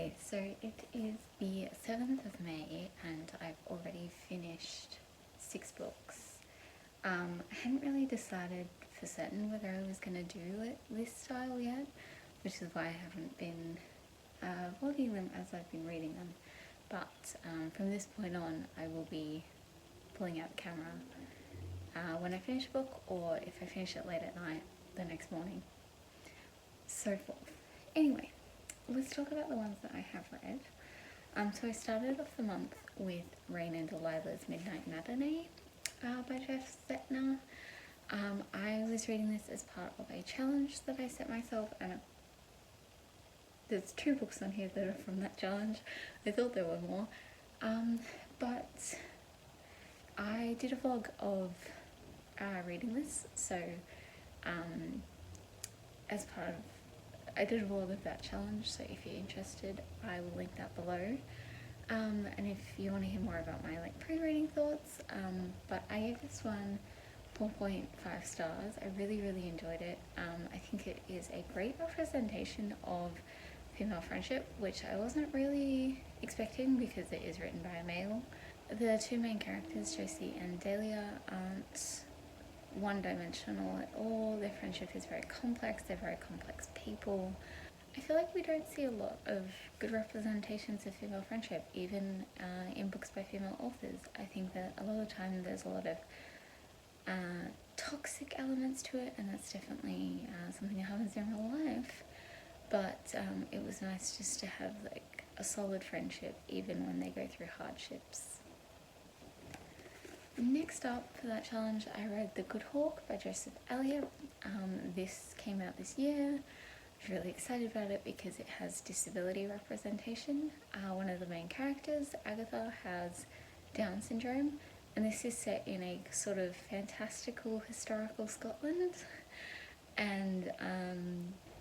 Okay, so it is the 7th of May and I've already finished 6 books. I hadn't really decided for certain whether I was going to do it this style yet, which is why I haven't been vlogging them as I've been reading them. But from this point on, I will be pulling out the camera when I finish a book, or if I finish it late at night, the next morning. So forth. Anyway, let's talk about the ones that I have read. So I started off the month with Rain and Delilah's Midnight Matinee by Jeff Zettner. I was reading this as part of a challenge that I set myself, and there's 2 books on here that are from that challenge. I thought there were more, but I did a vlog of reading this, so as part of I did a vlog of that challenge, so if you're interested, I will link that below. And if you want to hear more about my pre-reading thoughts, but I gave this one 4.5 stars. I really enjoyed it. I think it is a great representation of female friendship, which I wasn't really expecting because it is written by a male. The 2 main characters, Josie and Dahlia, aren't one-dimensional at all. Their friendship is very complex. They're very complex people. I feel like we don't see a lot of good representations of female friendship, even in books by female authors. I think that a lot of the time there's a lot of toxic elements to it, and that's definitely something that happens in real life. But it was nice just to have a solid friendship even when they go through hardships. Next up for that challenge, I read The Good Hawk by Joseph Elliott. This came out this year. I was really excited about it because it has disability representation. One of the main characters, Agatha, has Down syndrome, and this is set in a sort of fantastical historical Scotland. And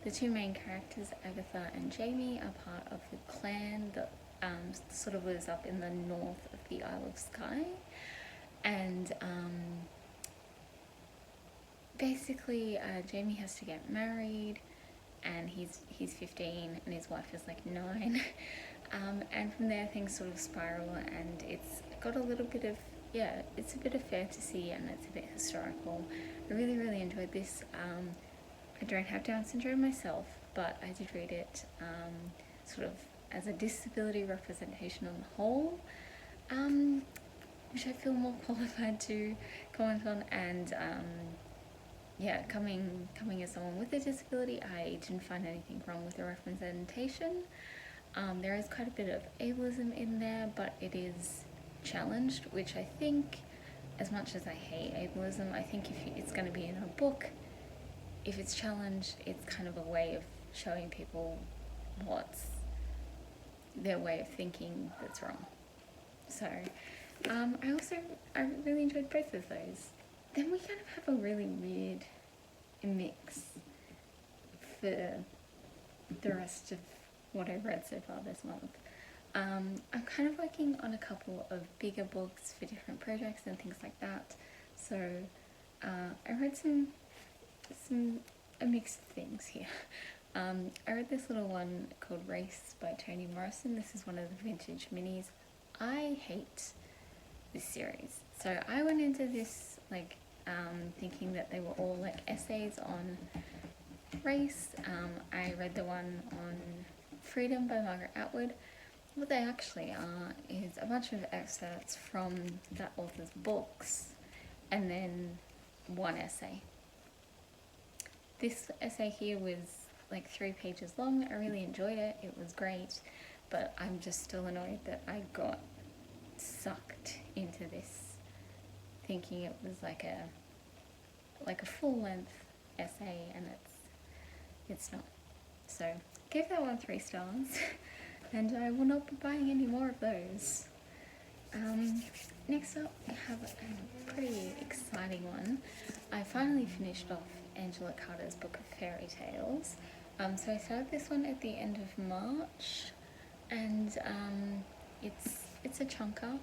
the 2 main characters, Agatha and Jamie, are part of the clan that sort of lives up in the north of the Isle of Skye. And basically Jamie has to get married, and he's 15 and his wife is 9. And from there things sort of spiral, and it's got a little bit of, it's a bit of fantasy and it's a bit historical. I really enjoyed this. I don't have Down syndrome myself, but I did read it sort of as a disability representation on the whole, which I feel more qualified to comment on. And coming as someone with a disability, I didn't find anything wrong with the representation. There is quite a bit of ableism in there, but it is challenged, which I think, as much as I hate ableism, I think if it's going to be in a book, if it's challenged, it's kind of a way of showing people what's their way of thinking that's wrong. So I really enjoyed both of those. Then we kind of have a really weird mix for the rest of what I've read so far this month. I'm kind of working on a couple of bigger books for different projects and things like that. So I read a mix of things here. I read this little one called Race by Toni Morrison. This is one of the vintage minis. I hate this series. So I went into this thinking that they were all essays on race. I read the one on Freedom by Margaret Atwood. What they actually are is a bunch of excerpts from that author's books and then one essay. This essay here was 3 pages long. I really enjoyed it. It was great, but I'm just still annoyed that I got sucked into this thinking it was like a full-length essay, and it's not. So gave that one 3 stars and I will not be buying any more of those. Next up we have a pretty exciting one. I finally finished off Angela Carter's book of fairy tales. So I started this one at the end of March, and it's a chunker,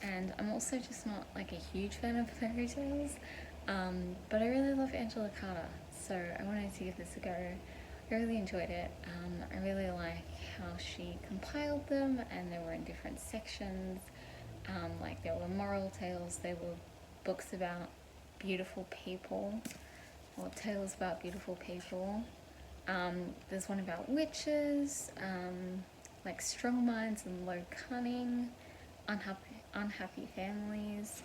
and I'm also just not a huge fan of fairy tales, but I really love Angela Carter, so I wanted to give this a go. I really enjoyed it. I really like how she compiled them, and they were in different sections. Like there were moral tales, there were books about beautiful people, or tales about beautiful people. There's one about witches, like strong minds and low cunning, unhappy families.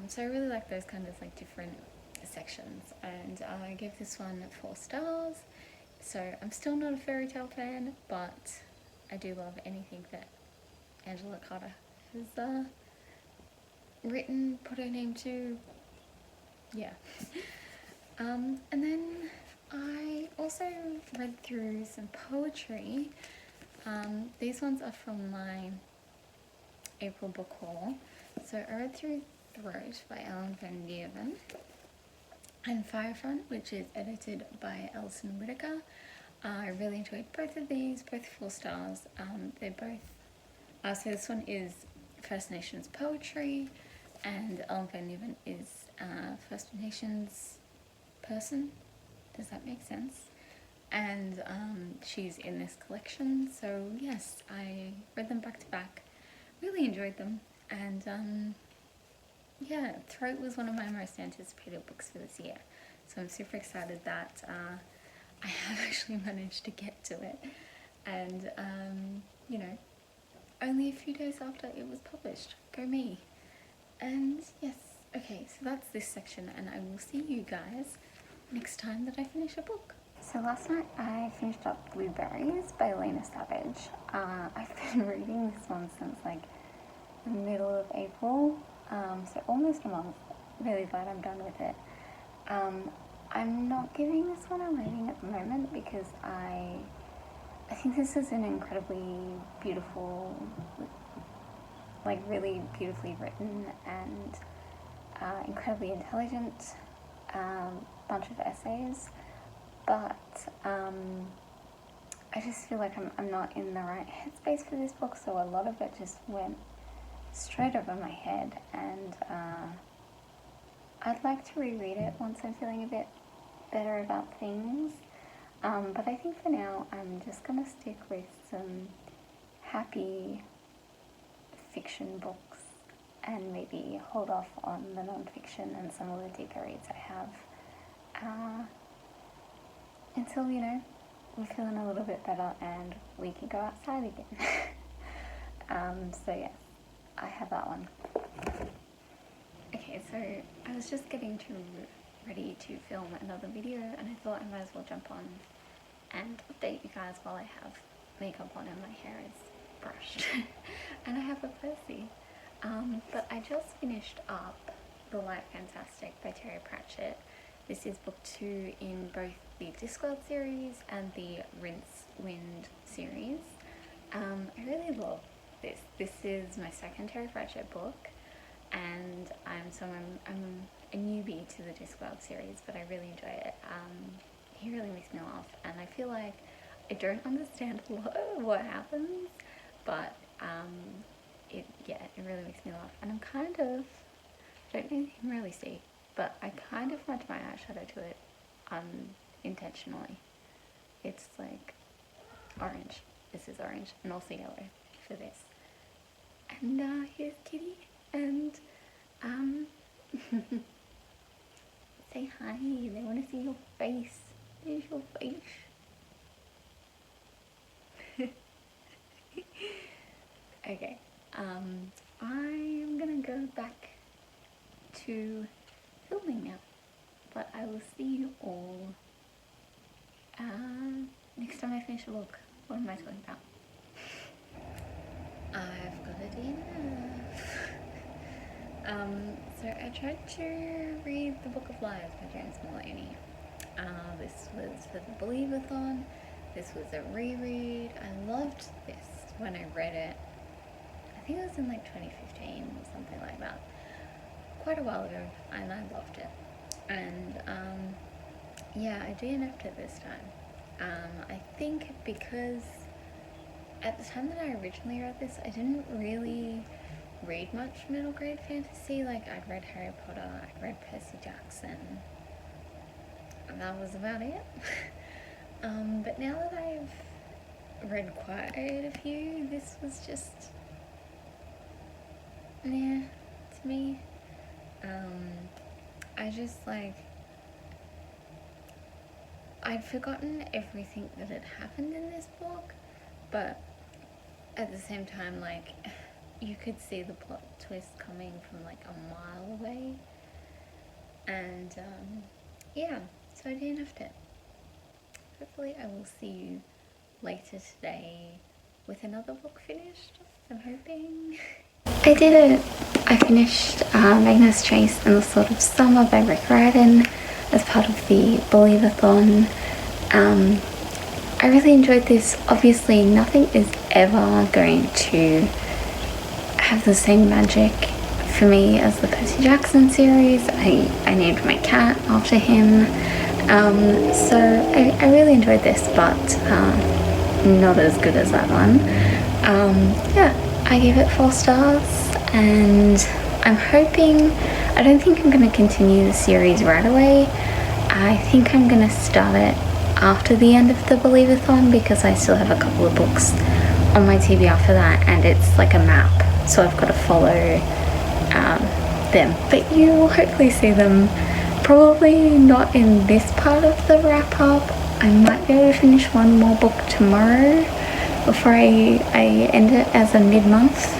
So I really like those kind of like different sections, and I gave this one 4 stars. So I'm still not a fairy tale fan, but I do love anything that Angela Carter has written, put her name to. Yeah. And then I also read through some poetry. These ones are from my April book haul. So I read through Throat by Ellen Van Leeuwen, and Firefront, which is edited by Alison Whittaker. I really enjoyed both of these, both 4 stars. They're both, so this one is First Nations poetry, and Ellen Van Leeuwen is First Nations person. Does that make sense? And she's in this collection, so yes, I read them back to back, really enjoyed them, and yeah, Throat was one of my most anticipated books for this year, so I'm super excited that I have actually managed to get to it, and you know, only a few days after it was published. Go me. And yes, okay, so that's this section, and I will see you guys next time that I finish a book. So last night I finished up Blueberries by Lena Savage. I've been reading this one since like the middle of April, so almost a month. Really glad I'm done with it. I'm not giving this one a rating at the moment because I think this is an incredibly beautiful, like really beautifully written and incredibly intelligent bunch of essays, but I just feel like I'm not in the right headspace for this book, so a lot of it just went straight over my head, and I'd like to reread it once I'm feeling a bit better about things, but I think for now I'm just gonna stick with some happy fiction books and maybe hold off on the non-fiction and some of the deeper reads I have until, you know, we're feeling a little bit better and we can go outside again. So yes, I have that one. Okay, so I was just getting ready to film another video, and I thought I might as well jump on and update you guys while I have makeup on and my hair is brushed. And I have a Percy. But I just finished up The Light Fantastic by Terry Pratchett. This is book 2 in both the Discworld series and the Rince Wind series. I really love this. This is my second Terry Pratchett book, and I'm a newbie to the Discworld series, but I really enjoy it. He really makes me laugh, and I feel like I don't understand what happens, but it really makes me laugh, and I'm kind of, I don't know if you can really see, but I kind of went my eyeshadow to it unintentionally. It's like orange. This is orange, and also yellow for this. And here's Kitty, and say hi. They want to see your face. There's your face. Okay, I'm gonna go back to filming now, but I will see you all next time I finish a book. What am I talking about? I've got a DNF. So I tried to read The Book of Lies by James Malini. This was for the Believathon. This was a reread. I loved this when I read it. I think it was in like 2015 or something like that. Quite a while ago, and I loved it. And yeah, I DNF'd it this time. I think because at the time that I originally read this, I didn't really read much middle grade fantasy. Like, I'd read Harry Potter, I'd read Percy Jackson, and that was about it. But now that I've read quite a few, this was just, yeah, to me. I just like, I'd forgotten everything that had happened in this book, but at the same time, like, you could see the plot twist coming from like a mile away. And yeah, so I didn't have to. Hopefully I will see you later today with another book finished, I'm hoping. I did it. I finished Magnus Chase in the Sword of Summer by Rick Riordan as part of the Believathon. I really enjoyed this. Obviously nothing is ever going to have the same magic for me as the Percy Jackson series. I named my cat after him. So I really enjoyed this, but not as good as that one. Yeah, I gave it 4 stars, and I'm hoping, I don't think I'm going to continue the series right away. I think I'm going to start it after the end of the Believathon, because I still have a couple of books on my TV after that, and it's like a map, so I've got to follow them. But you will hopefully see them, probably not in this part of the wrap up. I might be able to finish one more book tomorrow before I end it as a mid-month.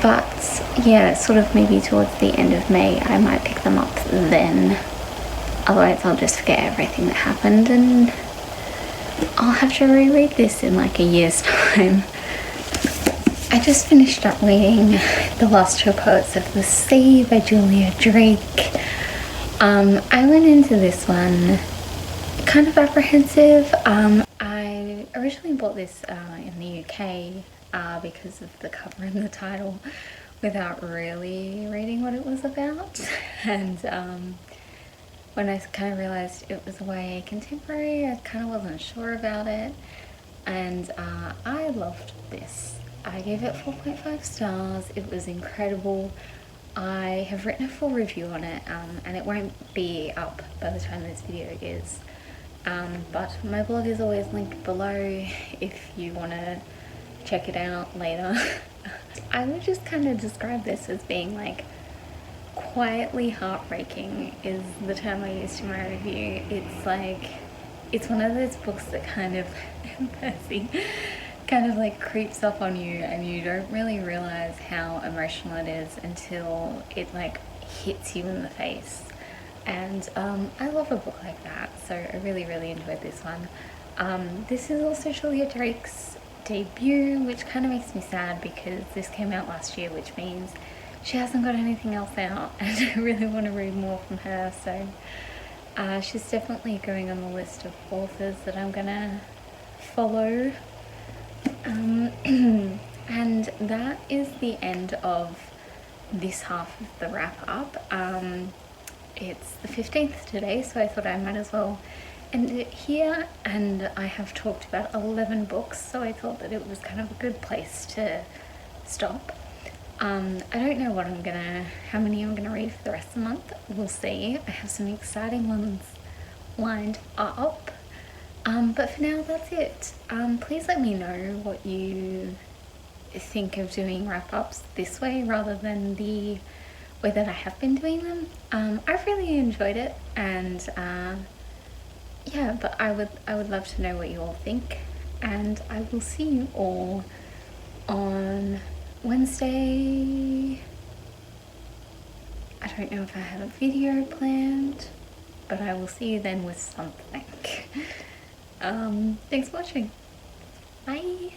But yeah, sort of maybe towards the end of May I might pick them up then. Otherwise I'll just forget everything that happened and I'll have to reread this in like a year's time. I just finished up reading The Last Two Poets of the Sea by Julia Drake. I went into this one kind of apprehensive. I originally bought this in the UK because of the cover and the title without really reading what it was about. And when I kind of realised it was a YA contemporary, I kind of wasn't sure about it. And I loved this. I gave it 4.5 stars. It was incredible. I have written a full review on it, and it won't be up by the time this video is. But my blog is always linked below if you want to check it out later. I would just kind of describe this as being like quietly heartbreaking is the term I used in my review. It's like, it's one of those books that kind of, Percy, kind of like creeps up on you and you don't really realize how emotional it is until it like hits you in the face. And I love a book like that, so I really enjoyed this one. This is also Julia Drake's debut, which kind of makes me sad because this came out last year, which means she hasn't got anything else out and I really want to read more from her. So she's definitely going on the list of authors that I'm gonna follow. And that is the end of this half of the wrap up. It's the 15th today, so I thought I might as well end it here, and I have talked about 11 books, so I thought that it was kind of a good place to stop. I don't know how many I'm gonna read for the rest of the month. We'll see. I have some exciting ones lined up. But for now, that's it. Please let me know what you think of doing wrap-ups this way rather than the way that I have been doing them. I've really enjoyed it, and yeah, but I would love to know what you all think, and I will see you all on Wednesday. I don't know if I have a video planned, but I will see you then with something. Thanks for watching. Bye.